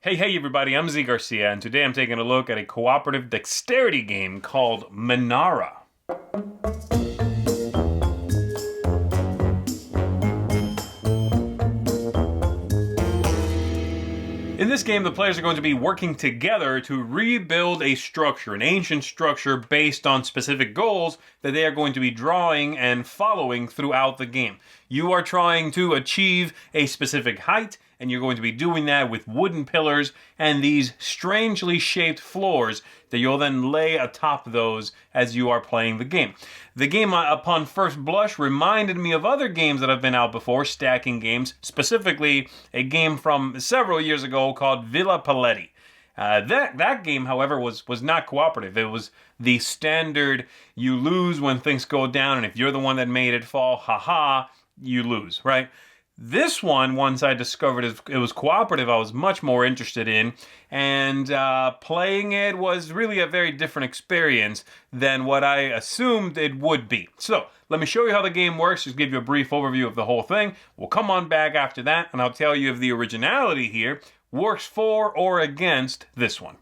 Hey everybody, I'm Zee Garcia, and today I'm taking a look at a cooperative dexterity game called Menara. In this game, the players are going to be working together to rebuild a structure, an ancient structure based on specific goals that they are going to be drawing and following throughout the game. You are trying to achieve a specific height, and you're going to be doing that with wooden pillars and these strangely shaped floors that you'll then lay atop those as you are playing the game. The game, upon first blush, reminded me of other games that have been out before, stacking games, specifically a game from several years ago called Villa Paletti. That game, however, was not cooperative. It was the standard, you lose when things go down, and if you're the one that made it fall, haha, you lose, right? This one, once I discovered it was cooperative, I was much more interested in, and playing it was really a very different experience than what I assumed it would be. So, let me show you how the game works, just give you a brief overview of the whole thing. We'll come on back after that, and I'll tell you if the originality here works for or against this one.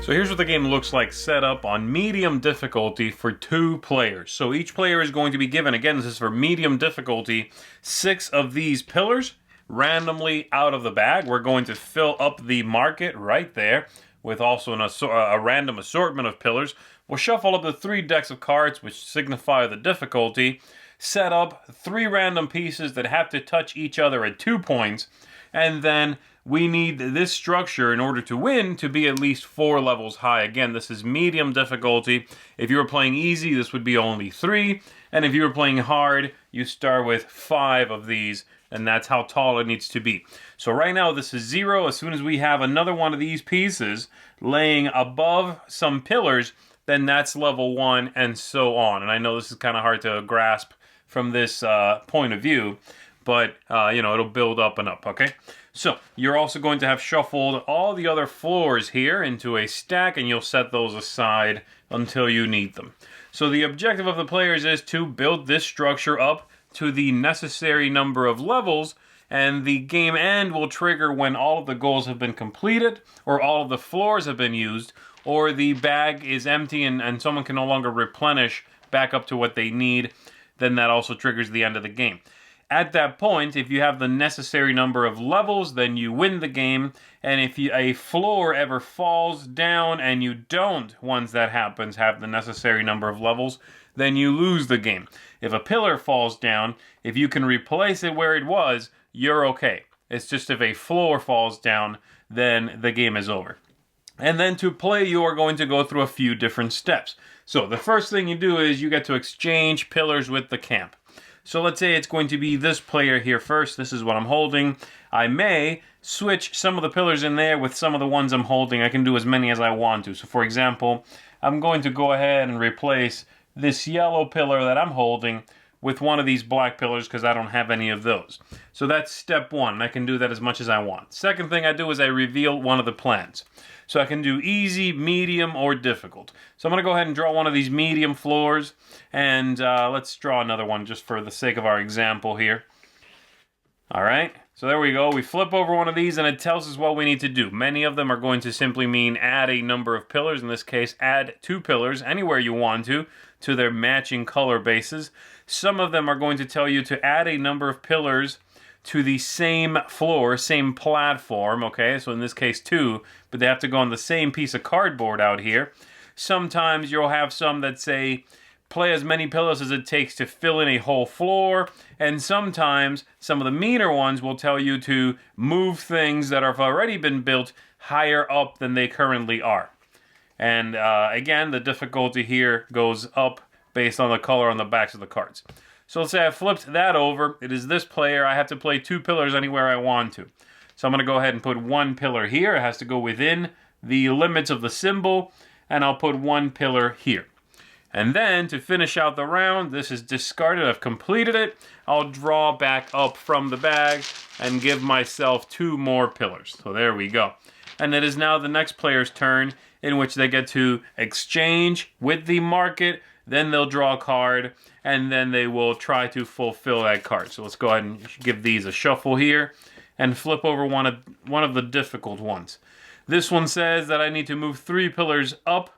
So here's what the game looks like set up on medium difficulty for 2 players. So each player is going to be given, again, this is for medium difficulty, 6 of these pillars randomly out of the bag. We're going to fill up the market right there with also a random assortment of pillars. We'll shuffle up the 3 decks of cards, which signify the difficulty, set up 3 random pieces that have to touch each other at 2 points, and then we need this structure in order to win to be at least 4 levels high. Again, this is medium difficulty. If you were playing easy, this would be only 3. And if you were playing hard, you start with 5 of these, and that's how tall it needs to be. So right now, this is 0. As soon as we have another one of these pieces laying above some pillars, then that's level 1, and so on. And I know this is kind of hard to grasp from this point of view, but it'll build up and up, okay? So, you're also going to have shuffled all the other floors here into a stack, and you'll set those aside until you need them. So the objective of the players is to build this structure up to the necessary number of levels, and the game end will trigger when all of the goals have been completed, or all of the floors have been used, or the bag is empty and someone can no longer replenish back up to what they need. Then that also triggers the end of the game. At that point, if you have the necessary number of levels, then you win the game. And if a floor ever falls down and you don't, once that happens, have the necessary number of levels, then you lose the game. If a pillar falls down, if you can replace it where it was, you're okay. It's just if a floor falls down, then the game is over. And then to play, you are going to go through a few different steps. So the first thing you do is you get to exchange pillars with the camp. So let's say it's going to be this player here first. This is what I'm holding. I may switch some of the pillars in there with some of the ones I'm holding. I can do as many as I want to. So for example, I'm going to go ahead and replace this yellow pillar that I'm holding with one of these black pillars because I don't have any of those. So that's step 1. I can do that as much as I want. Second thing I do is I reveal one of the plans. So I can do easy, medium, or difficult. So I'm going to go ahead and draw one of these medium floors. And let's draw another one just for the sake of our example here. All right. So there we go. We flip over one of these and it tells us what we need to do. Many of them are going to simply mean add a number of pillars. In this case, add 2 pillars anywhere you want to their matching color bases. Some of them are going to tell you to add a number of pillars to the same floor, same platform, okay? So in this case 2, but they have to go on the same piece of cardboard out here. Sometimes you'll have some that say, play as many pillars as it takes to fill in a whole floor, and sometimes some of the meaner ones will tell you to move things that have already been built higher up than they currently are. And again, the difficulty here goes up based on the color on the backs of the cards. So let's say I flipped that over. It is this player. I have to play 2 pillars anywhere I want to. So I'm going to go ahead and put 1 pillar here. It has to go within the limits of the symbol. And I'll put 1 pillar here. And then to finish out the round, this is discarded. I've completed it. I'll draw back up from the bag and give myself 2 more pillars. So there we go. And it is now the next player's turn in which they get to exchange with the market then they'll draw a card, and then they will try to fulfill that card. So let's go ahead and give these a shuffle here, and flip over one of the difficult ones. This one says that I need to move 3 pillars up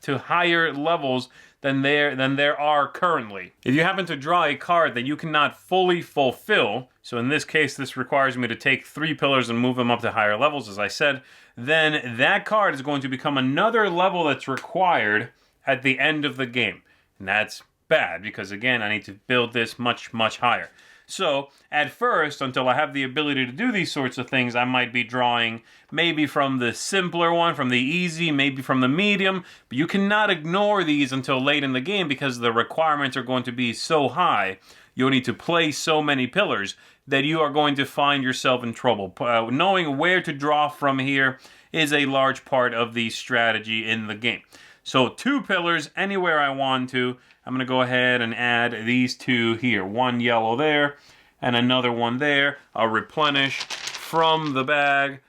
to higher levels than there are currently. If you happen to draw a card that you cannot fully fulfill, so in this case this requires me to take 3 pillars and move them up to higher levels, as I said, then that card is going to become another level that's required at the end of the game. And that's bad, because again, I need to build this much, much higher. So, at first, until I have the ability to do these sorts of things, I might be drawing maybe from the simpler one, from the easy, maybe from the medium, but you cannot ignore these until late in the game because the requirements are going to be so high. You'll need to play so many pillars that you are going to find yourself in trouble. Knowing where to draw from here is a large part of the strategy in the game. So 2 pillars anywhere I want to. I'm going to go ahead and add these 2 here. 1 yellow there and another one there. I'll replenish from the bag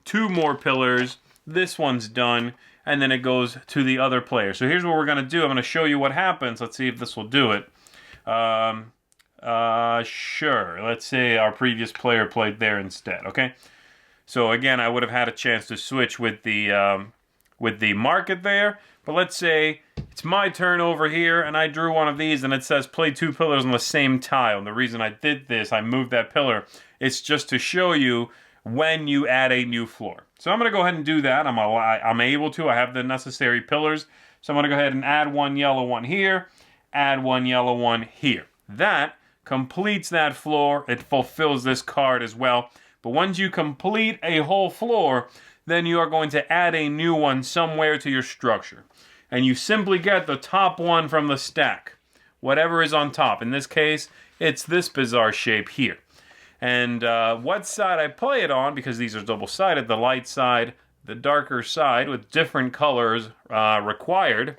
2 more pillars. This one's done. And then it goes to the other player. So here's what we're going to do. I'm going to show you what happens. Let's see if this will do it. Sure. Let's say our previous player played there instead. Okay. So again, I would have had a chance to switch with the market there. But let's say it's my turn over here, and I drew one of these, and it says play 2 pillars on the same tile. And the reason I did this, I moved that pillar, it's just to show you when you add a new floor. So I'm going to go ahead and do that. I'm able to. I have the necessary pillars. So I'm going to go ahead and add 1 yellow one here, add 1 yellow one here. That completes that floor. It fulfills this card as well. But once you complete a whole floor, then you are going to add a new one somewhere to your structure. And you simply get the top one from the stack, whatever is on top. In this case, it's this bizarre shape here. And what side I play it on, because these are double-sided, the light side, the darker side, with different colors required,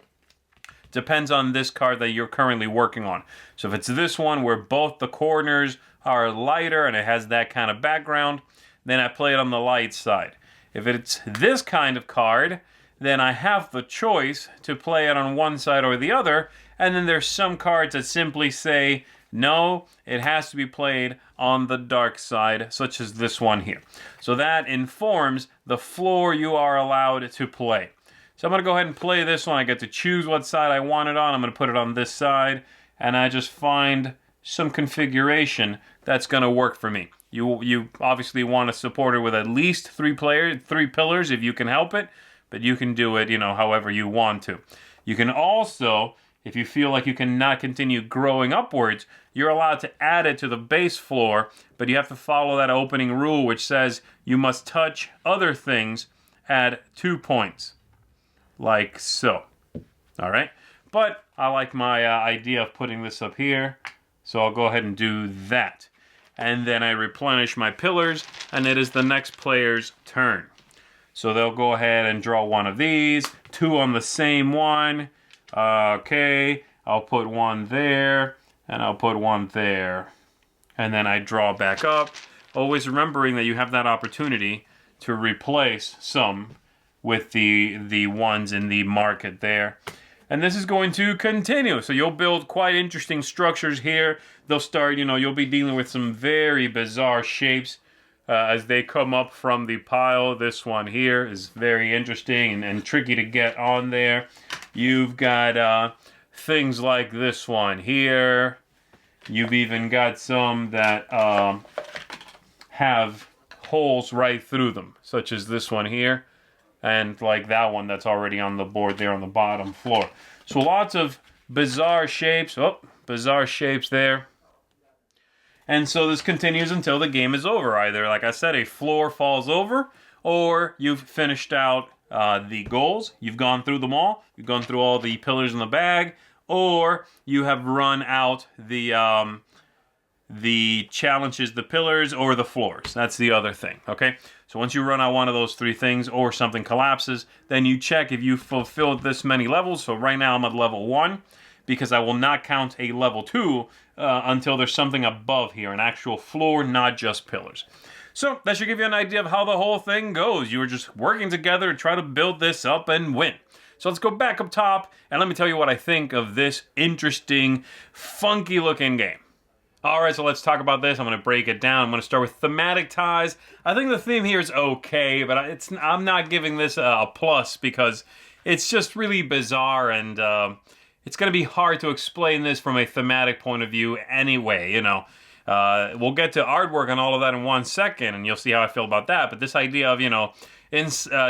depends on this card that you're currently working on. So if it's this one where both the corners are lighter and it has that kind of background, then I play it on the light side. If it's this kind of card, then I have the choice to play it on one side or the other, and then there's some cards that simply say, no, it has to be played on the dark side, such as this one here. So that informs the floor you are allowed to play. So I'm going to go ahead and play this one. I get to choose what side I want it on. I'm going to put it on this side, and I just find some configuration that's going to work for me. You obviously want to support it with at least 3 pillars if you can help it, but you can do it, however you want to. You can also, if you feel like you cannot continue growing upwards, you're allowed to add it to the base floor, but you have to follow that opening rule which says you must touch other things at 2 points. Like so. Alright? But I like my idea of putting this up here, so I'll go ahead and do that. And then I replenish my pillars, and it is the next player's turn. So they'll go ahead and draw one of these, 2 on the same one. Okay, I'll put 1 there, and I'll put 1 there. And then I draw back up, always remembering that you have that opportunity to replace some with the ones in the market there. And this is going to continue. So you'll build quite interesting structures here. They'll start, you'll be dealing with some very bizarre shapes as they come up from the pile. This one here is very interesting and tricky to get on there. You've got things like this one here. You've even got some that have holes right through them, such as this one here. And like that one that's already on the board there on the bottom floor. So lots of bizarre shapes. Bizarre shapes there. And so this continues until the game is over. Either, like I said, a floor falls over, or you've finished out the goals. You've gone through them all. You've gone through all the pillars in the bag, or you have run out the challenges, the pillars, or the floors. That's the other thing, okay? So once you run out one of those 3 things, or something collapses, then you check if you fulfilled this many levels. So right now I'm at level 1, because I will not count a level 2 until there's something above here, an actual floor, not just pillars. So that should give you an idea of how the whole thing goes. You were just working together to try to build this up and win. So let's go back up top, and let me tell you what I think of this interesting, funky-looking game. Alright, so let's talk about this. I'm going to break it down. I'm going to start with thematic ties. I think the theme here is okay, but I'm not giving this a plus because it's just really bizarre, and it's going to be hard to explain this from a thematic point of view anyway, you know. We'll get to artwork and all of that in 1 second, and you'll see how I feel about that. But this idea of, you know,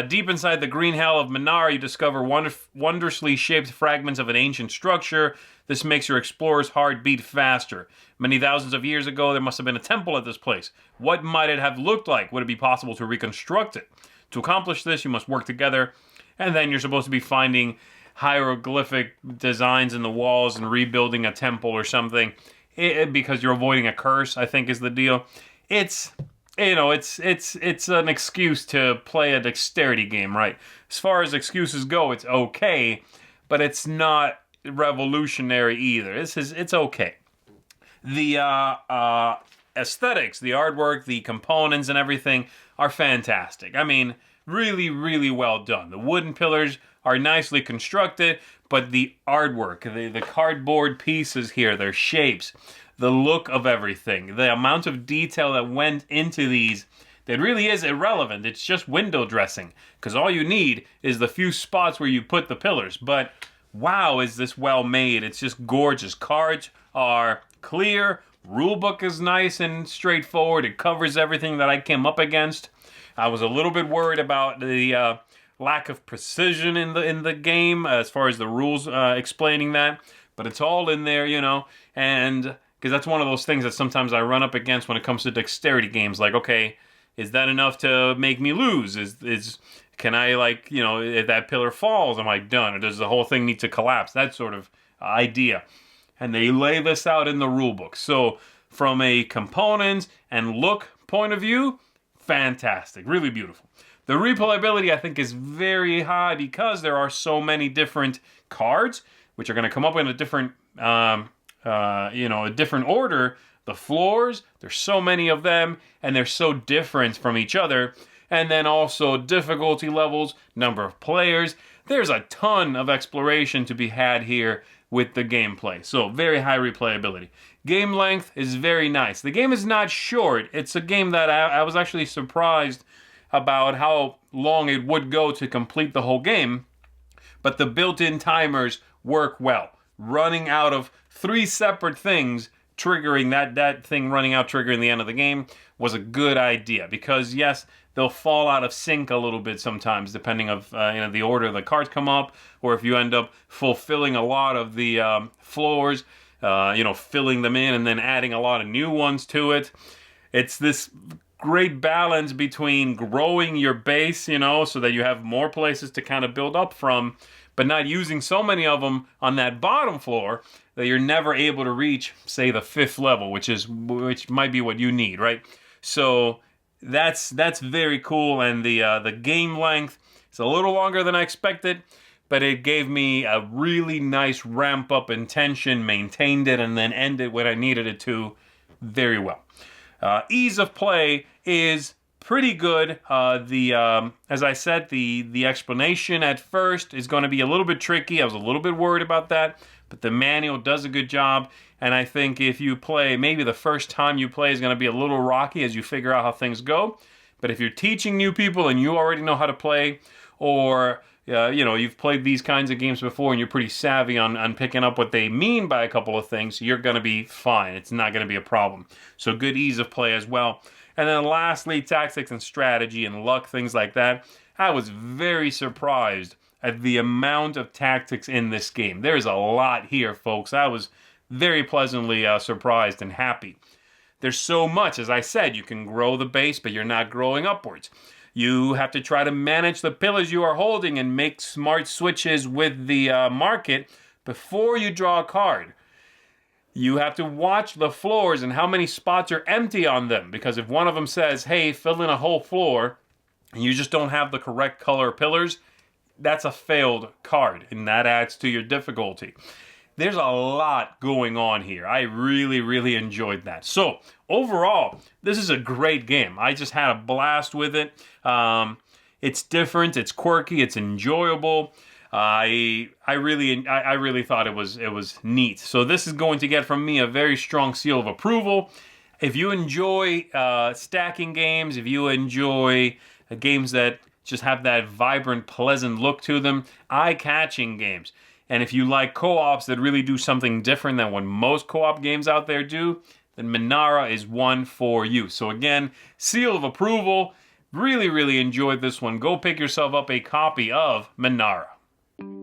deep inside the green hell of Menara, you discover wondrously shaped fragments of an ancient structure. This makes your explorer's heart beat faster. Many thousands of years ago, there must have been a temple at this place. What might it have looked like? Would it be possible to reconstruct it? To accomplish this, you must work together, and then you're supposed to be finding hieroglyphic designs in the walls and rebuilding a temple or something. Because you're avoiding a curse, I think is the deal. It's, you know, it's an excuse to play a dexterity game, right? As far as excuses go, it's okay, but it's not revolutionary either. It's okay. The aesthetics, the artwork, the components and everything are fantastic. I mean, really, really well done. The wooden pillars are nicely constructed, but the artwork, the cardboard pieces here, their shapes, the look of everything, the amount of detail that went into these, that really is irrelevant. It's just window dressing, because all you need is the few spots where you put the pillars. But wow, is this well made. It's just gorgeous. Cards are clear. Rulebook is nice and straightforward. It covers everything that I came up against. I was a little bit worried about the lack of precision in the game as far as the rules explaining that, but it's all in there, you know, and because that's one of those things that sometimes I run up against when it comes to dexterity games. Like, okay, is that enough to make me lose? Can I, like, you know, if that pillar falls, am I done? Or does the whole thing need to collapse? That sort of idea. And they lay this out in the rulebook. So from a component and look point of view, fantastic, really beautiful. The replayability, I think, is very high because there are so many different cards, which are going to come up in a different, a different order. The floors, there's so many of them, and they're so different from each other. And then also difficulty levels, number of players. There's a ton of exploration to be had here with the gameplay. So very high replayability. Game length is very nice. The game is not short. It's a game that I was actually surprised about how long it would go to complete the whole game, but the built-in timers work well. Running out of 3 separate things, triggering that thing running out, triggering the end of the game, was a good idea, because yes, they'll fall out of sync a little bit sometimes, depending of the order the cards come up, or if you end up fulfilling a lot of the floors, filling them in and then adding a lot of new ones to it. It's this great balance between growing your base, so that you have more places to kind of build up from, but not using so many of them on that bottom floor that you're never able to reach, say, the 5th level, which might be what you need, right? So that's very cool, and the game length is a little longer than I expected, but it gave me a really nice ramp up in tension, maintained it, and then ended when I needed it to very well. Ease of play is pretty good. As I said, the explanation at first is going to be a little bit tricky. I was a little bit worried about that, but the manual does a good job. And I think if you play, maybe the first time you play is going to be a little rocky as you figure out how things go. But if you're teaching new people and you already know how to play, or you've played these kinds of games before and you're pretty savvy on picking up what they mean by a couple of things, you're going to be fine. It's not going to be a problem. So good ease of play as well. And then lastly, tactics and strategy and luck, things like that. I was very surprised at the amount of tactics in this game. There's a lot here, folks. I was very pleasantly surprised and happy. There's so much. As I said, you can grow the base, but you're not growing upwards. You have to try to manage the pillars you are holding and make smart switches with the market before you draw a card. You have to watch the floors and how many spots are empty on them, because if one of them says, hey, fill in a whole floor, and you just don't have the correct color pillars, that's a failed card, and that adds to your difficulty. There's a lot going on here. I really, really enjoyed that. So, overall, this is a great game. I just had a blast with it. It's different, it's quirky, it's enjoyable. I really thought it was neat. So this is going to get from me a very strong seal of approval. If you enjoy stacking games, if you enjoy games that just have that vibrant, pleasant look to them, eye-catching games, and if you like co-ops that really do something different than what most co-op games out there do, then Menara is one for you. So again, seal of approval. Really, really enjoyed this one. Go pick yourself up a copy of Menara.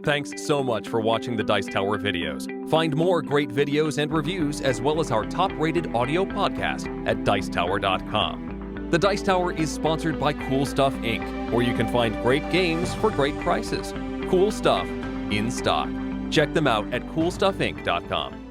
Thanks so much for watching the Dice Tower videos. Find more great videos and reviews, as well as our top-rated audio podcast at Dicetower.com. The Dice Tower is sponsored by Cool Stuff Inc., where you can find great games for great prices. Cool stuff in stock. Check them out at CoolStuffInc.com.